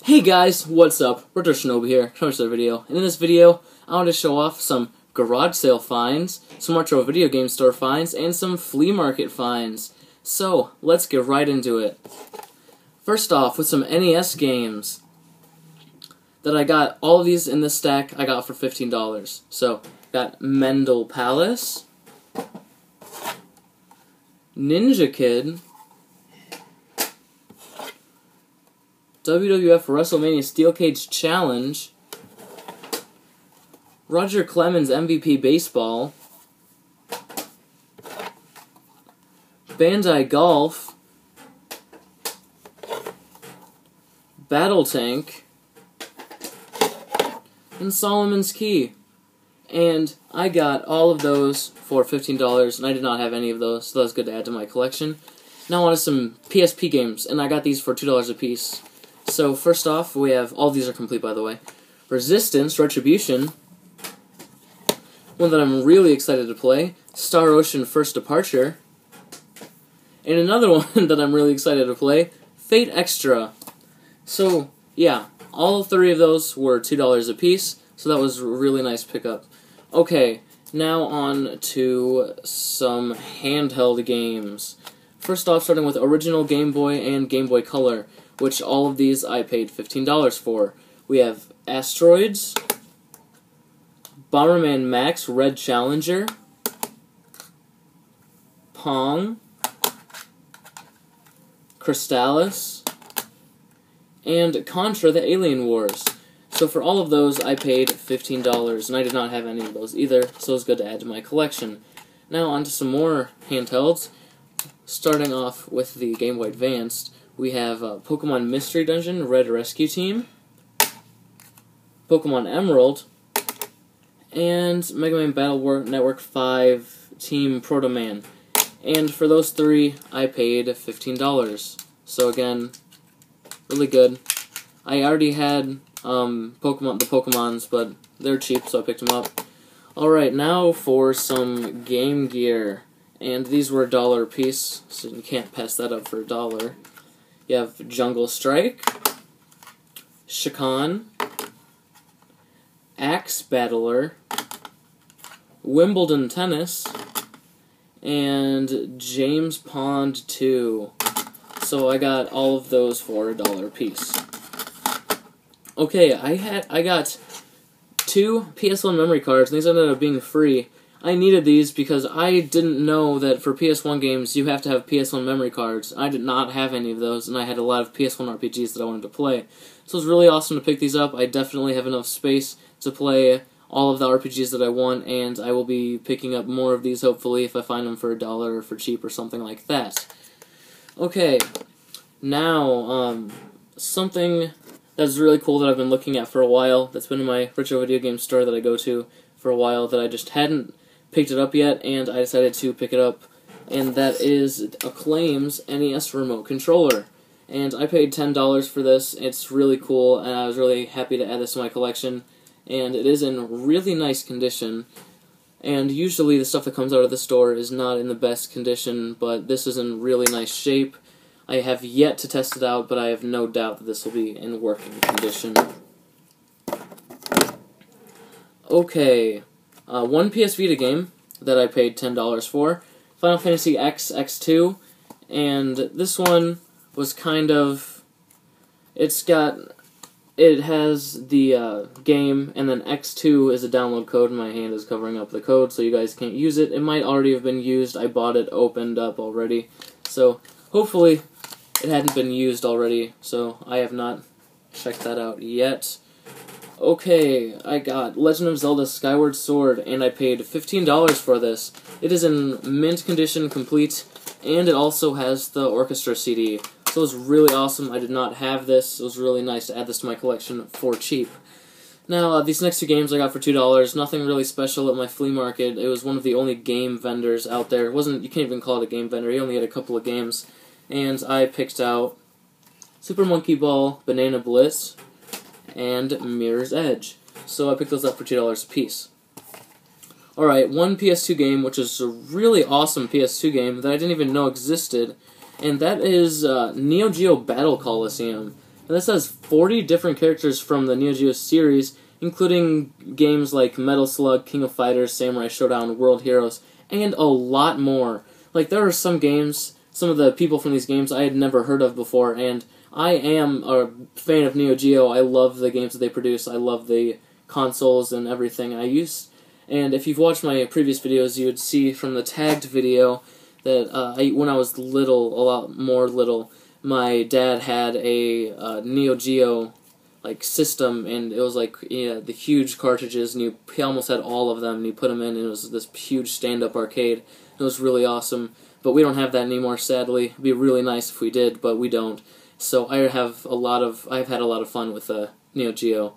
Hey guys, what's up? Retro Shinobi here, another video, and in this video, I want to show off some garage sale finds, some retro video game store finds, and some flea market finds. So, let's get right into it. First off, with some NES games that I got, all of these in this stack I got for $15. So, got Mendel Palace, Ninja Kid, WWF WrestleMania Steel Cage Challenge, Roger Clemens MVP Baseball, Bandai Golf, Battle Tank, and Solomon's Key. And I got all of those for $15, and I did not have any of those, so that was good to add to my collection. Now on to some PSP games, and I got these for $2 a piece. So first off, we have, all these are complete by the way, Resistance, Retribution, one that I'm really excited to play, Star Ocean First Departure, and another one that I'm really excited to play, Fate Extra. So yeah, all three of those were $2 a piece, so that was a really nice pickup. Okay, now on to some handheld games. First off, starting with original Game Boy and Game Boy Color, which all of these I paid $15 for. We have Asteroids, Bomberman Max Red Challenger, Pong, Crystallis, and Contra the Alien Wars. So for all of those I paid $15, and I did not have any of those either, so it was good to add to my collection. Now on to some more handhelds, starting off with the Game Boy Advanced. We have Pokemon Mystery Dungeon Red Rescue Team, Pokemon Emerald, and Mega Man Battle Network 5 Team Proto Man. And for those three, I paid $15. So again, really good. I already had the Pokemons, but they're cheap, so I picked them up. Alright, now for some Game Gear. And these were $1 a piece, so you can't pass that up for $1. You have Jungle Strike, Shakan, Axe Battler, Wimbledon Tennis, and James Pond 2. So I got all of those for $1 a piece. Okay, I got 2 PS1 memory cards, and these ended up being free. I needed these because I didn't know that for PS1 games you have to have PS1 memory cards. I did not have any of those, and I had a lot of PS1 RPGs that I wanted to play. So it was really awesome to pick these up. I definitely have enough space to play all of the RPGs that I want, and I will be picking up more of these hopefully if I find them for $1 or for cheap or something like that. Okay, now something that's really cool that I've been looking at for a while, that's been in my retro video game store that I go to for a while, that I just hadn't picked it up yet, and I decided to pick it up, and that is Acclaim's NES Remote Controller. And I paid $10 for this. It's really cool, and I was really happy to add this to my collection, and it is in really nice condition. And usually the stuff that comes out of the store is not in the best condition, but this is in really nice shape. I have yet to test it out, but I have no doubt that this will be in working condition. Okay, one PS Vita game that I paid $10 for, Final Fantasy X X2, and this one was kind of, it has the game, and then X2 is a download code, and my hand is covering up the code, so you guys can't use it. It might already have been used. I bought it opened up already, so hopefully it hadn't been used already, so I have not checked that out yet. Okay, I got Legend of Zelda Skyward Sword, and I paid $15 for this. It is in mint condition, complete, and it also has the orchestra CD. So it was really awesome. I did not have this. It was really nice to add this to my collection for cheap. Now, these next two games I got for $2. Nothing really special at my flea market. It was one of the only game vendors out there. It wasn't, you can't even call it a game vendor. He only had a couple of games. And I picked out Super Monkey Ball, Banana Bliss, and Mirror's Edge. So I picked those up for $2 a piece. Alright, one PS2 game, which is a really awesome PS2 game that I didn't even know existed, and that is Neo Geo Battle Coliseum. And this has 40 different characters from the Neo Geo series, including games like Metal Slug, King of Fighters, Samurai Showdown, World Heroes, and a lot more. Like, there are some games, some of the people from these games I had never heard of before, and I am a fan of Neo Geo. I love the games that they produce. I love the consoles and everything I use. And if you've watched my previous videos, you would see from the tagged video that when I was little, a lot more little, my dad had a Neo Geo system, and it was the huge cartridges, and he almost had all of them, and he put them in, and it was this huge stand-up arcade. It was really awesome, but we don't have that anymore, sadly. It'd be really nice if we did, but we don't. So I've had a lot of fun with Neo Geo.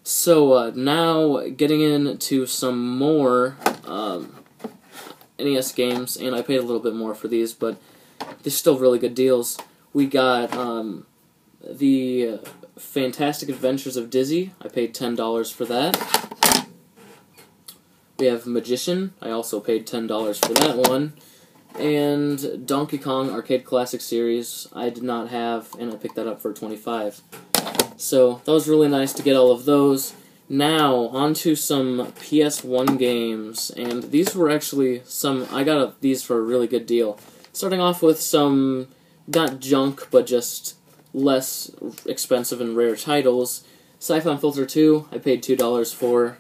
So now getting into some more NES games, and I paid a little bit more for these, but they're still really good deals. We got the Fantastic Adventures of Dizzy. I paid $10 for that. We have Magician. I also paid $10 for that one. And Donkey Kong Arcade Classic Series I did not have, and I picked that up for $25. So that was really nice to get all of those. Now, on to some PS1 games, and these were actually I got these for a really good deal. Starting off with some, not junk, but just less expensive and rare titles. Siphon Filter 2, I paid $2 for,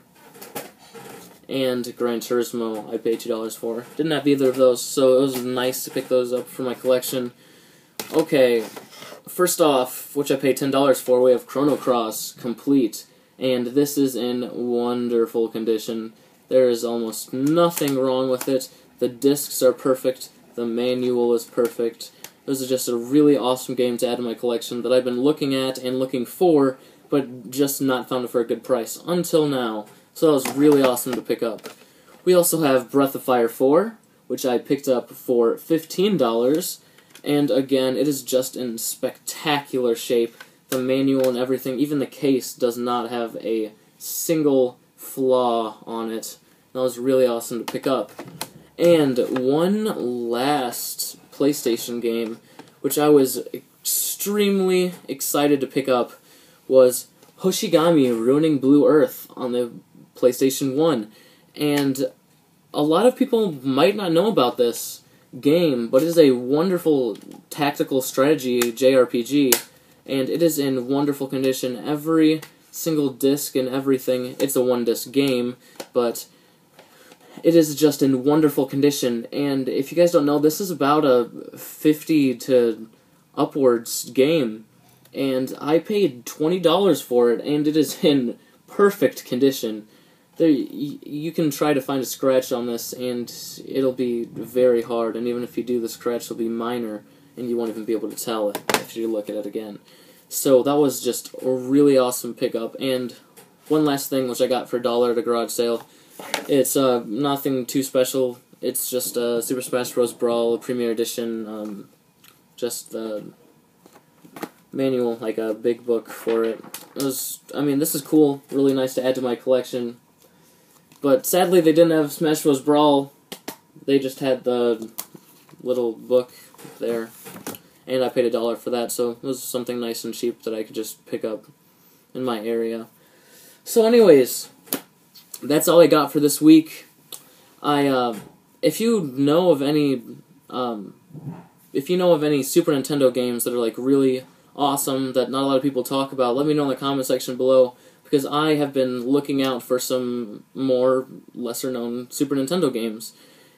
and Gran Turismo, I paid $2 for. Didn't have either of those, so it was nice to pick those up for my collection. Okay, first off, which I paid $10 for, we have Chrono Cross Complete, and this is in wonderful condition. There is almost nothing wrong with it. The discs are perfect. The manual is perfect. This is just a really awesome game to add to my collection that I've been looking at and looking for, but just not found it for a good price until now. So that was really awesome to pick up. We also have Breath of Fire 4, which I picked up for $15, and again, it is just in spectacular shape. The manual and everything, even the case, does not have a single flaw on it. That was really awesome to pick up. And one last PlayStation game, which I was extremely excited to pick up, was Hoshigami Ruining Blue Earth on the PlayStation 1. And a lot of people might not know about this game, but it is a wonderful tactical strategy JRPG, and it is in wonderful condition. Every single disc and everything, it's a one-disc game, but it is just in wonderful condition. And if you guys don't know, this is about a 50 to upwards game, and I paid $20 for it, and it is in perfect condition. You can try to find a scratch on this, and it'll be very hard, and even if you do, the scratch will be minor, and you won't even be able to tell it if you look at it again. So that was just a really awesome pickup. And one last thing, which I got for $1 at a garage sale. It's nothing too special. It's just Super Smash Bros. Brawl Premier Edition, just the manual, like a big book for it. This is cool, really nice to add to my collection. But sadly, they didn't have Smash Bros. Brawl. They just had the little book there, and I paid $1 for that, so it was something nice and cheap that I could just pick up in my area. So anyways, that's all I got for this week. If you know of any Super Nintendo games that are really awesome that not a lot of people talk about, let me know in the comment section below, because I have been looking out for some more lesser-known Super Nintendo games,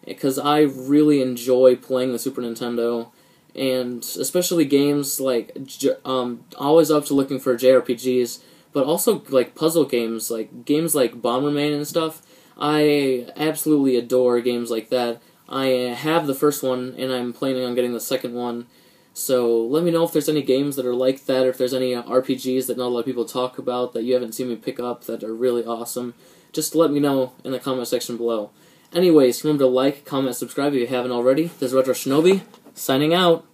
because I really enjoy playing the Super Nintendo, and especially games always up to looking for JRPGs, but also puzzle games, games like Bomberman and stuff. I absolutely adore games like that. I have the first one, and I'm planning on getting the second one. So let me know if there's any games that are like that, or if there's any RPGs that not a lot of people talk about that you haven't seen me pick up that are really awesome. Just let me know in the comment section below. Anyways, remember to like, comment, subscribe if you haven't already. This is Retro Shinobi, signing out.